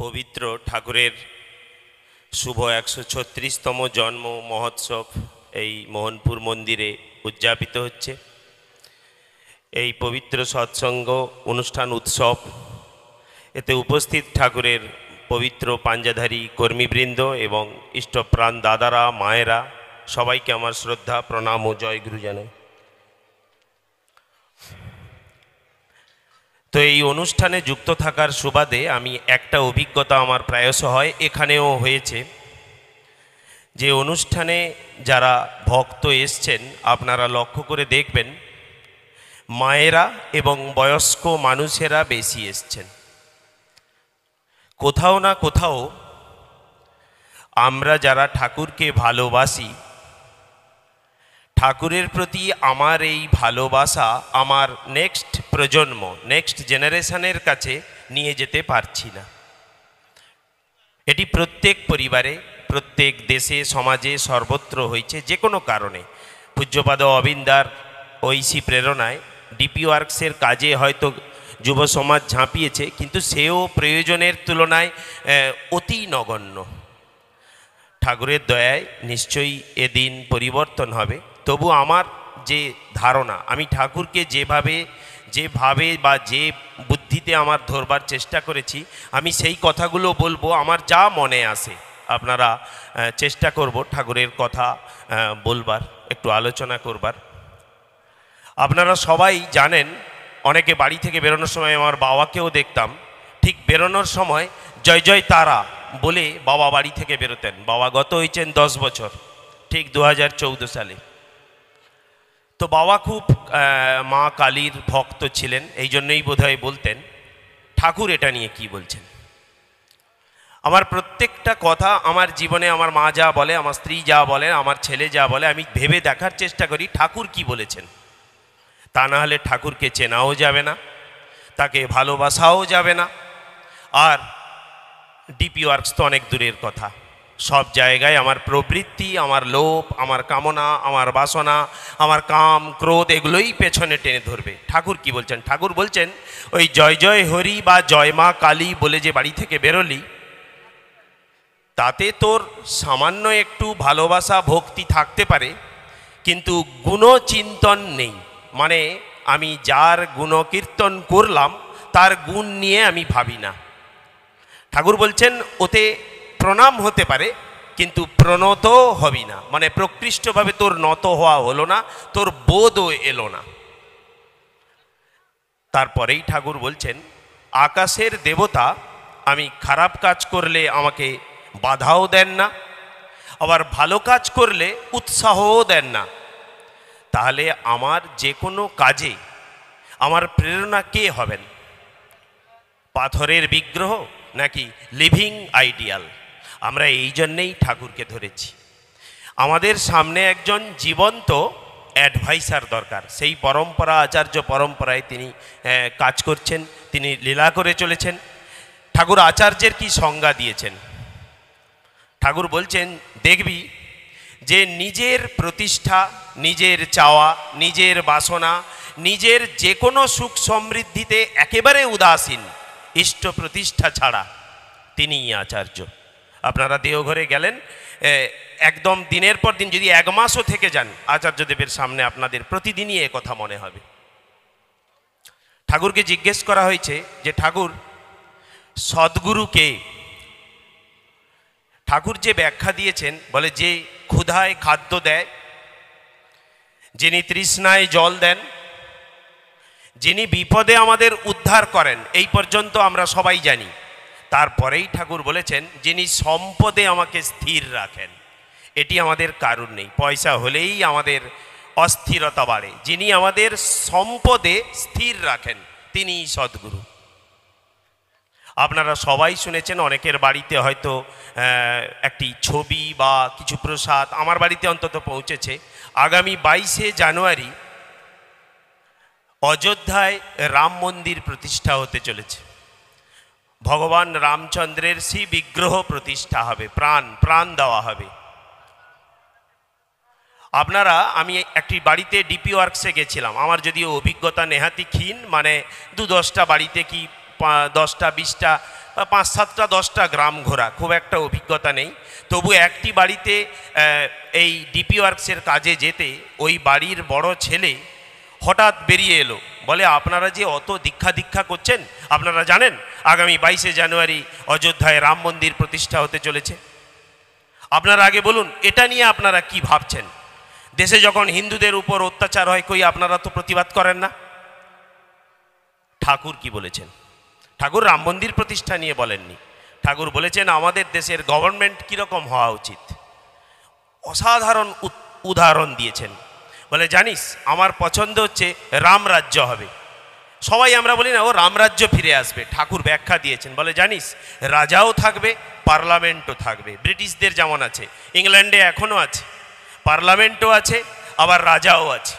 পবিত্র ঠাকুরের শুভ ১৩৬তম জন্ম মহোৎসব এই মোহনপুর মন্দিরে উদযাপিত হচ্ছে। এই পবিত্র সৎসঙ্গ অনুষ্ঠান উৎসব এতে উপস্থিত ঠাকুরের পবিত্র পাঞ্জাধারী কর্মীবৃন্দ এবং ইষ্টপ্রাণ দাদারা, মায়েরা, সবাইকে আমার শ্রদ্ধা, প্রণাম ও জয়গুরু জানাই। তো এই অনুষ্ঠানে যুক্ত থাকার সুবাদে আমি একটা অভিজ্ঞতা আমার প্রায়শ হয়, এখানেও হয়েছে, যে অনুষ্ঠানে যারা ভক্ত এসছেন আপনারা লক্ষ্য করে দেখবেন মায়েরা এবং বয়স্ক মানুষেরা বেশি এসছেন। কোথাও না কোথাও আমরা যারা ঠাকুরকে ভালোবাসি, ঠাকুরের প্রতি আমার এই ভালোবাসা আমার নেক্সট প্রজন্ম, নেক্সট জেনারেশনের কাছে নিয়ে যেতে পারছি না। এটি প্রত্যেক পরিবারে, প্রত্যেক দেশে, সমাজে সর্বত্র হয়েছে যে কোনো কারণে। পূজ্যপাদ অবিন্দার ঐশী প্রেরণায় ডিপি ওয়ার্কসের কাজে হয়তো যুব সমাজ ঝাঁপিয়েছে, কিন্তু সেও প্রয়োজনের তুলনায় অতি নগণ্য। ঠাকুরের দয়ায় নিশ্চয়ই এদিন পরিবর্তন হবে। তবু আমার যে ধারণা, আমি ঠাকুরকে যেভাবে বা যে বুদ্ধিতে আমার ধরবার চেষ্টা করেছি, আমি সেই কথাগুলো বলবো আমার যা মনে আসে। আপনারা চেষ্টা করব ঠাকুরের কথা বলবার, একটু আলোচনা করবার। আপনারা সবাই জানেন, অনেকে বাড়ি থেকে বেরোনোর সময়, আমার বাবাকেও দেখতাম ঠিক বেরোনোর সময় জয় জয় তারা বলে বাবা বাড়ি থেকে বেরোতেন। বাবা গত হয়েছেন 10 বছর, ঠিক 2014 সালে। তো বাবা খুব মা কালীর ভক্ত ছিলেন, এই জন্যই বোধহয় বলতেন ঠাকুর এটা নিয়ে কি বলছেন। আমার প্রত্যেকটা কথা আমার জীবনে আমার মা যা বলে, আমার স্ত্রী যা বলে, আমার ছেলে যা বলে, আমি ভেবে দেখার চেষ্টা করি ঠাকুর কি বলেছেন। তা না হলে ঠাকুরকে চেনাও যাবে না, তাকে ভালোবাসাও যাবে না। আর ডিপি ওয়ার্কস তো অনেক দূরের কথা। সব জায়গায় আমার প্রবৃত্তি, আমার লোভ, আমার কামনা, আমার বাসনা, আমার কাম, ক্রোধ, এগুলোই পেছনে টেনে ধরবে। ঠাকুর কি বলছেন? ঠাকুর বলছেন ওই জয় জয় হরি বা জয় মা কালী বলে যে বাড়ি থেকে বেরোলি, তাতে তোর সামান্য একটু ভালোবাসা ভক্তি থাকতে পারে, কিন্তু গুণচিন্তন নেই। মানে আমি যার গুণকীর্তন করলাম তার গুণ নিয়ে আমি ভাবি না। ঠাকুর বলছেন ওতে প্রণাম হতে পারে, কিন্তু প্রণত হবি না। মানে প্রকৃষ্টভাবে তোর নত হওয়া হলো না, তোর বোধও এলো না। তারপরেই ঠাকুর বলছেন আকাশের দেবতা আমি খারাপ কাজ করলে আমাকে বাধাও দেন না, আবার ভালো কাজ করলে উৎসাহও দেন না। তাহলে আমার যে কোনো কাজে আমার প্রেরণা কে হবেন? পাথরের বিগ্রহ নাকি লিভিং আইডিয়াল? আমরা এই জন্যেই ঠাকুরকে ধরেছি। আমাদের সামনে একজন জীবন্ত অ্যাডভাইসার দরকার। সেই পরম্পরা, আচার্য পরম্পরায় তিনি কাজ করছেন, তিনি লীলা করে চলেছেন। ঠাকুর আচার্যের কি সংজ্ঞা দিয়েছেন? ঠাকুর বলছেন দেখবি যে নিজের প্রতিষ্ঠা, নিজের চাওয়া, নিজের বাসনা, নিজের যে কোনো সুখ সমৃদ্ধিতে একেবারে উদাসীন, ইষ্ট প্রতিষ্ঠা ছাড়া, তিনিই আচার্য। আপনারা দেওঘরে গেলেন, একদম দিনের পর দিন যদি 1 মাসও থেকে যান, আচার্যদেবের সামনে আপনাদের প্রতিদিনই এ কথা মনে হবে। ঠাকুরকে জিজ্ঞেস করা হয়েছে যে ঠাকুর সদ্গুরু কে? ঠাকুর যে ব্যাখ্যা দিয়েছেন, বলে যে ক্ষুধায় খাদ্য দেয়, যিনি তৃষ্ণায় জল দেন, যিনি বিপদে আমাদের উদ্ধার করেন, এই পর্যন্ত আমরা সবাই জানি। তারপরেই ঠাকুর বলেছেন যিনি সম্পদে আমাকে স্থির রাখেন। এটি আমাদের কারণ নেই, পয়সা হলেই আমাদের অস্থিরতা বাড়ে। যিনি আমাদের সম্পদে স্থির রাখেন তিনিই সদ্গুরু। আপনারা সবাই শুনেছেন, অনেকের বাড়িতে হয়তো একটি ছবি বা কিছু প্রসাদ, আমার বাড়িতে অন্তত পৌঁছেছে। আগামী 22শে জানুয়ারি অযোধ্যায় রাম মন্দির প্রতিষ্ঠা হতে চলেছে। ভগবান রামচন্দ্রের শ্রী বিগ্রহ প্রতিষ্ঠা হবে, প্রাণ দেওয়া হবে। আপনারা, আমি একটি বাড়িতে ডিপি ওয়ার্কসে গেছিলাম। আমার যদিও অভিজ্ঞতা নেহাতি ক্ষীণ, মানে 2-10টা বাড়িতে কি 10টা 20টা বা 5-7টা 10টা গ্রাম ঘোরা, খুব একটা অভিজ্ঞতা নেই। তবু একটি বাড়িতে এই ডিপি ওয়ার্কসের কাজে যেতে ওই বাড়ির বড় ছেলে হঠাৎ বেরিয়ে এলো, বলে আপনারা যে অত দীক্ষা করছেন, আপনারা জানেন আগামী 22শে জানুয়ারি অযোধ্যায় রাম মন্দির প্রতিষ্ঠা হতে চলেছে। আপনারা আগে বলুন এটা নিয়ে আপনারা কি ভাবছেন? দেশে যখন হিন্দুদের উপর অত্যাচার হয় কই আপনারা তো প্রতিবাদ করেন না। ঠাকুর কি বলেছেন? ঠাকুর রাম মন্দির প্রতিষ্ঠা নিয়ে বলেননি। ঠাকুর বলেছেন আমাদের দেশের গভর্নমেন্ট কীরকম হওয়া উচিত। অসাধারণ উদাহরণ দিয়েছেন। বলে জানিস আমার পছন্দ হচ্ছে রামরাজ্য হবে। সবাই আমরা বলি না ও রামরাজ্য ফিরে আসবে। ঠাকুর ব্যাখ্যা দিয়েছেন, বলে জানিস রাজাও থাকবে, পার্লামেন্টও থাকবে। ব্রিটিশদের যেমন আছে, ইংল্যান্ডে এখনও আছে, পার্লামেন্টও আছে, আবার রাজাও আছে।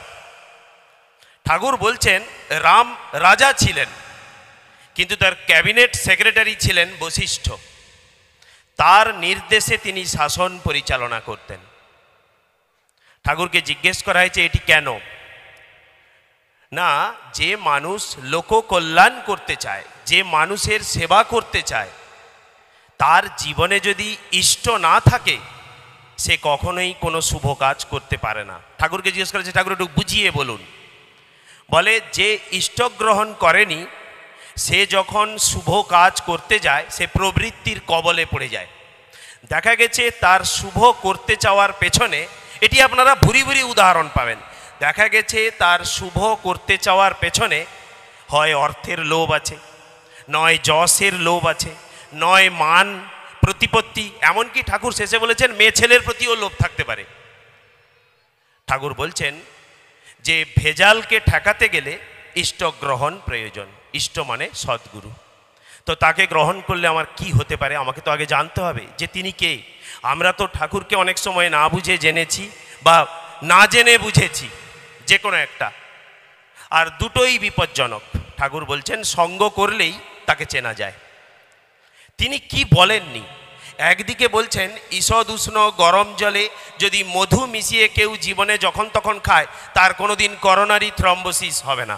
ঠাকুর বলছেন রাম রাজা ছিলেন, কিন্তু তার ক্যাবিনেট সেক্রেটারি ছিলেন বশিষ্ঠ। তার নির্দেশে তিনি শাসন পরিচালনা করতেন। ঠাকুরকে জিজ্ঞেস করা হয়েছে এটি কেন? না, যে মানুষ লোককল্যাণ করতে চায়, যে মানুষের সেবা করতে চায়, তার জীবনে যদি ইষ্ট না থাকে সে কখনোই কোনো শুভ কাজ করতে পারে না। ঠাকুরকে জিজ্ঞেস করেছে ঠাকুর একটু বুঝিয়ে বলুন। বলে যে ইষ্ট গ্রহণ করেনি সে যখন শুভ কাজ করতে যায় সে প্রবৃত্তির কবলে পড়ে যায়। দেখা গেছে তার শুভ করতে চাওয়ার পেছনে, এটি আপনারা ভুরি ভুরি উদাহরণ পাবেন, দেখা গেছে তার শুভ করতে চাওয়ার পেছনে হয় অর্থের লোভ আছে, নয় যশের লোভ আছে, নয় মান প্রতিপত্তি, এমনকি ঠাকুর শেষে বলেছেন মেয়ে ছেলের প্রতিও লোভ থাকতে পারে। ঠাকুর বলছেন যে ভেজালকে ঠেকাতে গেলে ইষ্ট গ্রহণ প্রয়োজন। ইষ্ট মানে সদ্গুরু। তো তাকে গ্রহণ করলে আমার কি হতে পারে? আমাকে তো আগে জানতে হবে যে তিনি কে। আমরা তো ঠাকুরকে অনেক সময় না বুঝে জেনেছি বা না জেনে বুঝেছি, যে কোনো একটা, আর দুটোই বিপজ্জনক। ঠাকুর বলছেন সঙ্গ করলেই তাকে চেনা যায়। তিনি কি বলেননি? একদিকে বলছেন ঈষদ উষ্ণ গরম জলে যদি মধু মিশিয়ে কেউ জীবনে যখন তখন খায় তার কোনোদিন করোনারি থ্রম্বোসিস হবে না।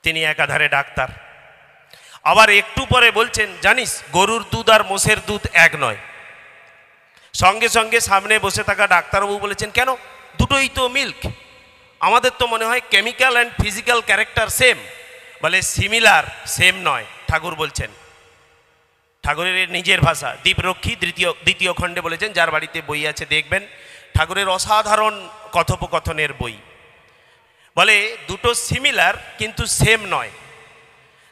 তিনি একাধারে ডাক্তার। আবার একটু পরে বলছেন জানিস গরুর দুধ আর মোষের দুধ এক নয়। সঙ্গে সঙ্গে সামনে বসে থাকা ডাক্তারবাবু বলেছেন কেন, দুটোই তো মিল্ক। আমাদের তো মনে হয় chemical and physical character same. বলে সিমিলার, সেম নয়। ঠাকুর বলছেন, ঠাকুরের নিজের ভাষা, দীপরক্ষী দ্বিতীয় খণ্ডে বলেছেন, যার বাড়িতে বই আছে দেখবেন, ঠাকুরের অসাধারণ কথোপকথনের বই। বলে দুটো সিমিলার কিন্তু সেম নয়।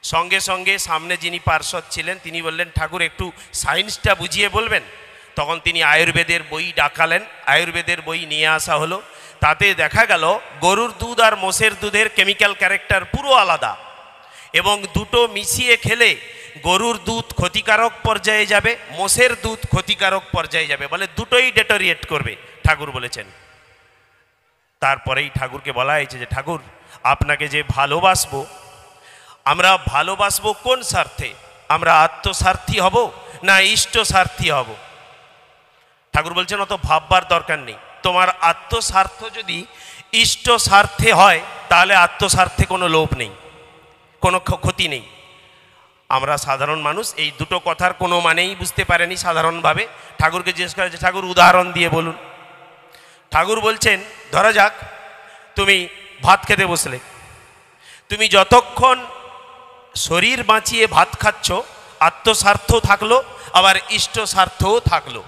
সঙ্গে সঙ্গে সামনে যিনি পার্ষদ ছিলেন তিনি বললেন ঠাকুর একটু সায়েন্সটা বুঝিয়ে বলবেন। তখন তিনি আয়ুর্বেদের বই ডাকালেন, আয়ুর্বেদের বই নিয়ে আসা হলো। তাতে দেখা গেল গরুর দুধ আর মোষের দুধের কেমিক্যাল ক্যারেক্টার পুরো আলাদা, এবং দুটো মিশিয়ে খেলে গরুর দুধ ক্ষতিকারক পর্যায়ে যাবে, মোষের দুধ ক্ষতিকারক পর্যায়ে যাবে। বলে দুটোই ডেটোরিয়েট করবে, ঠাকুর বলেছেন। তারপরেই ঠাকুরকে বলা হয়েছে যে ঠাকুর আপনাকে যে ভালোবাসবো, আমরা ভালোবাসবো কোন স্বার্থে? আমরা আত্মস্বার্থী হব না ইষ্ট স্বার্থী হব? ঠাকুর বলছেন অত ভাববার দরকার নেই। তোমার আত্মস্বার্থ যদি ইষ্ট স্বার্থে হয় তাহলে আত্মস্বার্থে কোনো লোভ নেই, কোনো ক্ষতি নেই। আমরা সাধারণ মানুষ এই দুটো কথার কোনো মানেই বুঝতে পারেনি সাধারণভাবে। ঠাকুরকে জিজ্ঞেস করেছে ঠাকুর উদাহরণ দিয়ে বলুন। ঠাকুর বলছেন ধরা যাক তুমি ভাত খেতে বসলে, তুমি যতক্ষণ শরীর বাঁচিয়ে ভাত খাচ্ছ আত্মস্বার্থ থাকলো আবার ইষ্ট স্বার্থও থাকলো,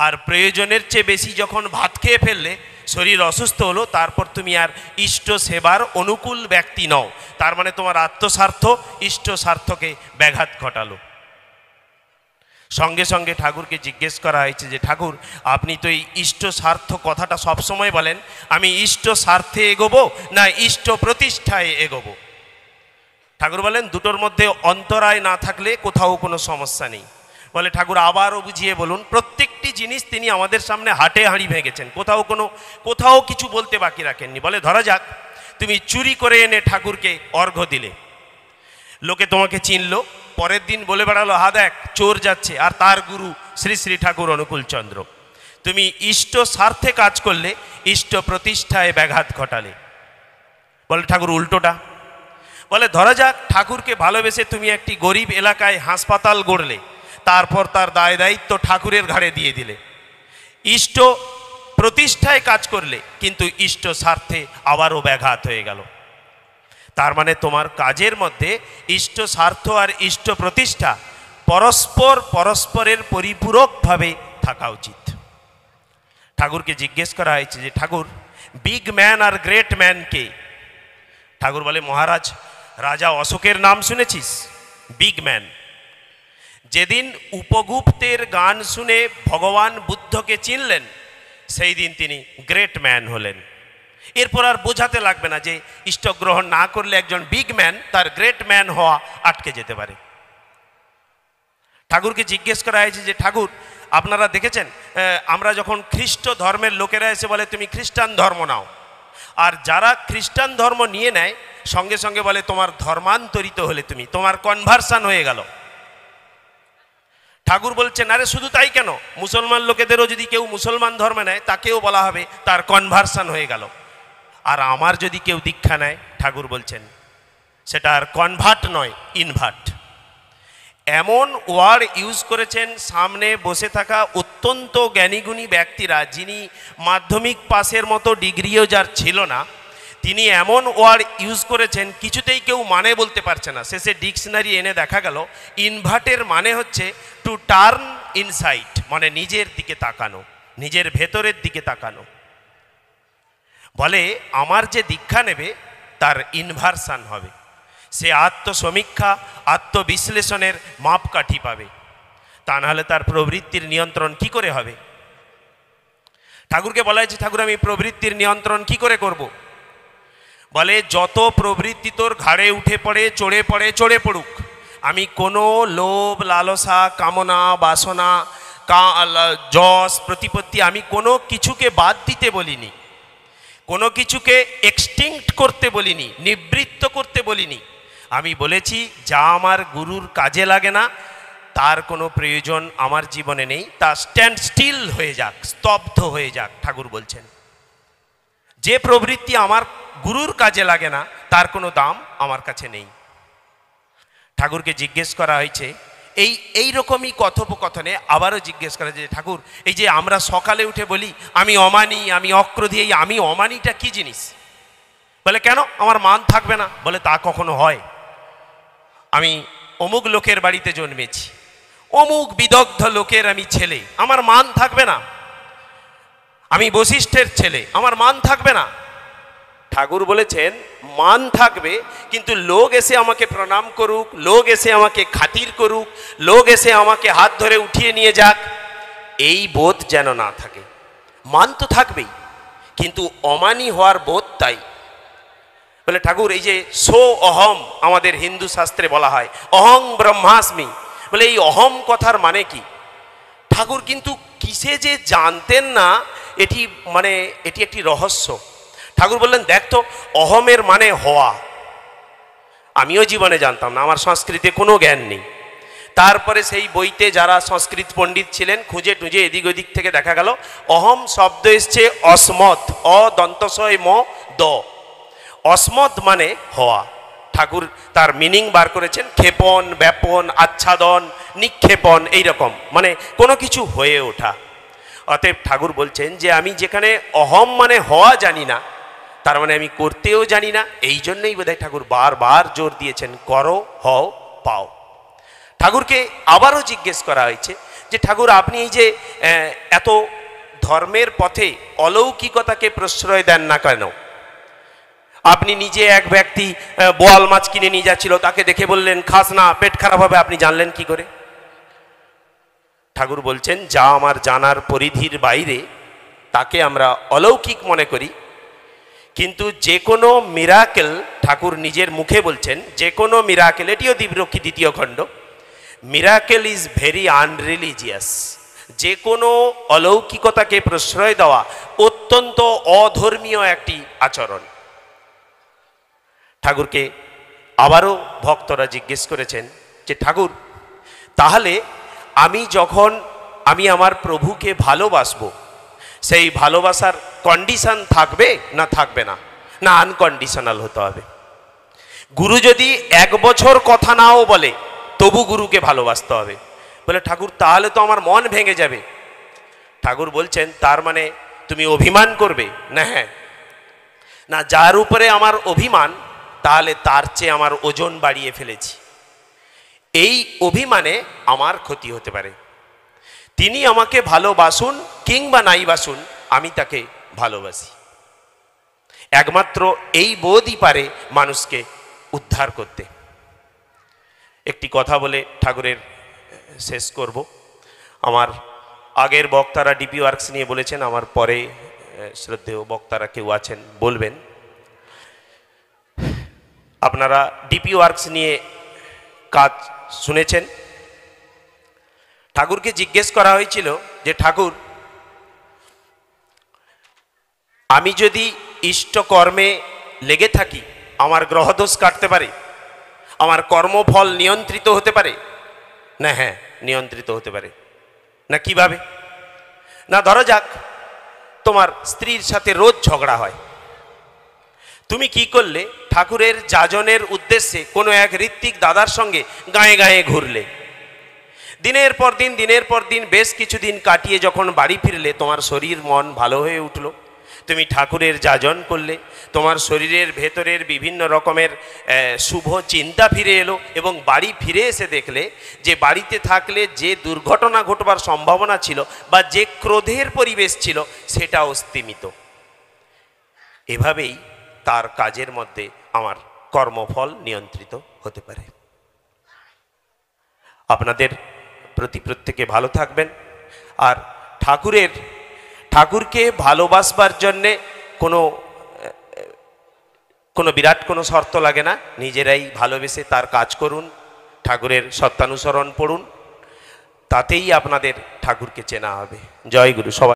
আর প্রয়োজনের চেয়ে বেশি যখন ভাত খেয়ে ফেললে শরীর অসুস্থ হলো তারপর তুমি আর ইষ্ট সেবার অনুকূল ব্যক্তি নও। তার মানে তোমার আত্মস্বার্থ ইষ্ট স্বার্থকে ব্যাঘাত ঘটালো। সঙ্গে সঙ্গে ঠাকুরকে জিজ্ঞেস করা হয়েছে যে ঠাকুর আপনি তো এই ইষ্ট স্বার্থ কথাটা সবসময় বলেন, আমি ইষ্ট স্বার্থে এগোবো না ইষ্ট প্রতিষ্ঠায় এগোবো? ঠাকুর বলেন দুটোর মধ্যে অন্তরায় না থাকলে কোথাও কোনো সমস্যা নেই। বলে ঠাকুর আবারও বুঝিয়ে বলুন। প্রত্যেকটি জিনিস তিনি আমাদের সামনে হাটে হাঁড়ি ভেঙেছেন, কোথাও কিছু বলতে বাকি রাখেননি। বলে ধরা যাক তুমি চুরি করে এনে ঠাকুরকে অর্ঘ্য দিলে, লোকে তোমাকে চিনলো, পরের দিন বলে বেড়ালো হা দেখ চোর যাচ্ছে, আর তার গুরু শ্রী শ্রী ঠাকুর অনুকূলচন্দ্র। তুমি ইষ্ট স্বার্থে কাজ করলে ইষ্ট প্রতিষ্ঠায় ব্যাঘাত ঘটালে। বলে ঠাকুর উল্টোটা? বলে ধরা যাক ঠাকুরকে ভালোবেসে তুমি একটি গরিব এলাকায় হাসপাতাল গড়লে, তারপর তার দায় দায়িত্ব ঠাকুরের ঘাড়ে দিয়ে দিলে, ইষ্ট প্রতিষ্ঠায় কাজ করলে, কিন্তু ইষ্ট স্বার্থে আবারও ব্যাঘাত হয়ে গেল। তার মানে তোমার কাজের মধ্যে ইষ্ট স্বার্থ আর ইষ্ট প্রতিষ্ঠা পরস্পরের পরিপূরকভাবে থাকা উচিত। ঠাকুরকে জিজ্ঞেস করা হয়েছে যে ঠাকুর, big man are great man কে? ঠাকুর বলে, মহারাজ, রাজা অশোকের নাম শুনেছিস? Big man. যেদিন উপগুপ্তের গান শুনে ভগবান বুদ্ধকে চিনলেন, সেই দিন তিনি গ্রেট ম্যান হলেন। এরপর আর বোঝাতে লাগবে না যে ইষ্টগ্রহণ না করলে একজন বিগ ম্যান তার গ্রেট ম্যান হওয়া আটকে যেতে পারে। ঠাকুরকে জিজ্ঞেস করা হয়েছে যে ঠাকুর, আপনারা দেখেছেন আমরা যখন খ্রিস্ট ধর্মের লোকেরা এসে বলে তুমি খ্রিস্টান ধর্ম নাও, আর যারা খ্রিস্টান ধর্ম নিয়ে নেয় সঙ্গে সঙ্গে বলে তোমার ধর্মান্তরিত হলে তুমি, তোমার কনভার্সান হয়ে গেল। ঠাকুর বলছেন, আরে শুধু তাই কেন, মুসলমান লোকেদেরও যদি কেউ মুসলমান ধর্মে নেয় তাকেও বলা হবে তার কনভার্সান হয়ে গেল। আর আমার যদি কেউ দীক্ষা নেয়, ঠাকুর বলছেন সেটা আর কনভার্ট নয়, ইনভার্ট। এমন ওয়ার্ড ইউজ করেছেন সামনে বসে থাকা অত্যন্ত জ্ঞানীগুণী ব্যক্তিরা, যিনি মাধ্যমিক পাসের মতো ডিগ্রিও যার ছিল না, তিনি এমন ওয়ার্ড ইউজ করেছেন কিছুতেই কেউ মানে বলতে পারছে না। শেষে ডিকশনারি এনে দেখা গেল ইনভার্টের মানে হচ্ছে টু টার্ন ইনসাইড, মানে নিজের দিকে তাকানো, নিজের ভেতরের দিকে তাকানো। বলে আমার যে দীক্ষা নেবে তার ইনভার্সান হবে, সে আত্মসমীক্ষা আত্মবিশ্লেষণের মাপকাঠি পাবে, তা নাহলে তার প্রবৃত্তির নিয়ন্ত্রণ কি করে হবে? ঠাকুরকে বলা হয়েছে, ঠাকুর আমি প্রবৃত্তির নিয়ন্ত্রণ কি করে করব? বলে যত প্রবৃত্তি তোর ঘাড়ে উঠে পড়ে, চড়ে পড়ুক, আমি কোনো লোভ লালসা কামনা বাসনা যশ প্রতিপত্তি আমি কোনো কিছুকে বাদ দিতে বলিনি, কোনো কিছুকে এক্সটিংক্ট করতে বলিনি, নিবৃত্ত করতে বলিনি। আমি বলেছি যা আমার গুরুর কাজে লাগে না তার কোনো প্রয়োজন আমার জীবনে নেই, তা স্ট্যান্ড স্টিল হয়ে যাক, স্তব্ধ হয়ে যাক। ঠাকুর বলছেন যে প্রবৃত্তি আমার গুরুর কাজে লাগে না তার কোনো দাম আমার কাছে নেই। ঠাকুরকে জিজ্ঞেস করা হয়েছে এই রকমই কথোপকথনে আবারও জিজ্ঞেস করা যে ঠাকুর, এই যে আমরা সকালে উঠে বলি আমি অমানি, আমি অক্রোধী, এই আমি অমানিটা কি জিনিস? বলে কেন, আমার মান থাকবে না? বলে তা কখনো হয়? আমি অমুক লোকের বাড়িতে জন্মেছি, অমুক বিদগ্ধ লোকের আমি ছেলে, আমার মান থাকবে না? আমি বশিষ্ঠের ছেলে, আমার মান থাকবে না? ঠাকুর বলেছেন মান থাকবে, কিন্তু লোক এসে আমাকে প্রণাম করুক, লোক এসে আমাকে খাতির করুক, লোক এসে আমাকে হাত ধরে উঠিয়ে নিয়ে যাক, এই বোধ যেন না থাকে। মান তো থাকবেই, কিন্তু অমানি হওয়ার বোধ তাই। বলে ঠাকুর এই যে সো অহম আমাদের হিন্দু শাস্ত্রে বলা হয়, অহং ব্রহ্মাস্মি, বলে এই অহম কথার মানে কি? ঠাকুর কিন্তু কিসে যে জানতেন না, এটি একটি রহস্য। ঠাকুর বললেন দেখ তো, অহমের মানে হওয়া। আমিও জীবনে জানতাম না, আমার সংস্কৃতে কোনো জ্ঞান নেই। তারপরে সেই বইতে যারা সংস্কৃত পণ্ডিত ছিলেন খুঁজে টুঁজে এদিক ওদিক থেকে দেখা গেল অহম শব্দ এসছে অসমত, অদন্তসয় ম দ, অসমত মানে হওয়া। ঠাকুর তার মিনিং বার করেছেন ক্ষেপণ, ব্যাপন, আচ্ছাদন, নিক্ষেপণ, এইরকম, মানে কোনো কিছু হয়ে ওঠা। অতএব ঠাকুর বলছেন যে আমি যেখানে অহম মানে হওয়া জানি না, তার মানে আমি করতেও জানি না। এই জন্যই বোধহয় ঠাকুর বারবার জোর দিয়েছেন করো, হও, পাও। ঠাকুরকে আবারও জিজ্ঞেস করা হয়েছে যে ঠাকুর আপনি এই যে এত ধর্মের পথে অলৌকিকতাকে প্রশ্রয় দেন না কেন? আপনি নিজে এক ব্যক্তি বোয়াল মাছ কিনে নিয়ে যাচ্ছিল, তাকে দেখে বললেন খাস না, পেট খারাপ হবে, আপনি জানলেন কি করে? ঠাকুর বলছেন যা আমার জানার পরিধির বাইরে তাকে আমরা অলৌকিক মনে করি, কিন্তু যে কোনো মিরাকেল, ঠাকুর নিজের মুখে বলছেন যে কোনো মিরাকেল, এটিও দিব্যরক্ষী দ্বিতীয় খণ্ড, মিরাকেল ইজ ভেরি আনরিলিজিয়াস। যে কোনো অলৌকিকতাকে প্রশ্রয় দেওয়া অত্যন্ত অধর্মীয় একটি আচরণ। ঠাকুরকে আবারও ভক্তরা জিজ্ঞেস করেছেন যে ঠাকুর তাহলে আমি আমার প্রভুকে ভালোবাসবো, সেই ভালোবাসার কন্ডিশন থাকবে না থাকবে না, না আনকন্ডিশনাল হতে হবে? গুরু যদি 1 বছর কথা নাও বলে তবু গুরুকে ভালোবাসতে হবে। বলে ঠাকুর তাহলে তো আমার মন ভেঙে যাবে। ঠাকুর বলছেন তার মানে তুমি অভিমান করবে না? হ্যাঁ না, যার উপরে আমার অভিমান তাহলে তার চেয়ে আমার ওজন বাড়িয়ে ফেলেছি, এই অভিমানে আমার ক্ষতি হতে পারে। তিনি আমাকে ভালোবাসুন কিংবা নাই বাসুন, আমি তাকে ভালোবাসি। একমাত্র এই বোধই পারে মানুষকে উদ্ধার করতে। একটি কথা বলে ঠাকুরের শেষ করব। আমার আগের বক্তারা ডিপি ওয়ার্কস নিয়ে বলেছেন, আমার পরে শ্রদ্ধেয় বক্তারা কেউ আছেন বলবেন। আপনারা ডিপি ওয়ার্কস নিয়ে কাজ শুনেছেন। ঠাকুরকে জিজ্ঞেস করা হয়েছিল যে ঠাকুর, আমি যদি ইষ্টকর্মে লেগে থাকি আমার গ্রহদোষ কাটতে পারে, আমার কর্মফল নিয়ন্ত্রিত হতে পারে না? হ্যাঁ, নিয়ন্ত্রিত হতে পারে। না কিভাবে? না ধরো যাক তোমার স্ত্রীর সাথে রোজ ঝগড়া হয়, তুমি কি করলে? ঠাকুরের যাজনের উদ্দেশ্যে কোনো এক ঋত্বিক দাদার সঙ্গে গায়ে গায়ে ঘুরলে। দিনের পর দিন বেশ কিছুদিন কাটিয়ে যখন বাড়ি ফিরলে তোমার শরীর মন ভালো হয়ে উঠল, তুমি ঠাকুরের যাজন করলে, তোমার শরীরের ভেতরের বিভিন্ন রকমের শুভ চিন্তা ফিরে এলো এবং বাড়ি ফিরে এসে দেখলে যে বাড়িতে থাকলে যে দুর্ঘটনা ঘটবার সম্ভাবনা ছিল বা যে ক্রোধের পরিবেশ ছিল সেটাও স্তিমিত। এভাবেই তার কাজের মধ্যে আমার কর্মফল নিয়ন্ত্রিত হতে পারে। আপনাদের প্রতি প্রত্যেকে ভালো থাকবেন। আর ঠাকুরকে ভালোবাসবার জন্যে কোনো বিরাট কোনো শর্ত লাগে না, নিজেরাই ভালোবেসে তার কাজ করুন, ঠাকুরের সত্যানুসরণ পড়ুন, তাতেই আপনাদের ঠাকুরকে চেনা হবে। জয় গুরু। সবাই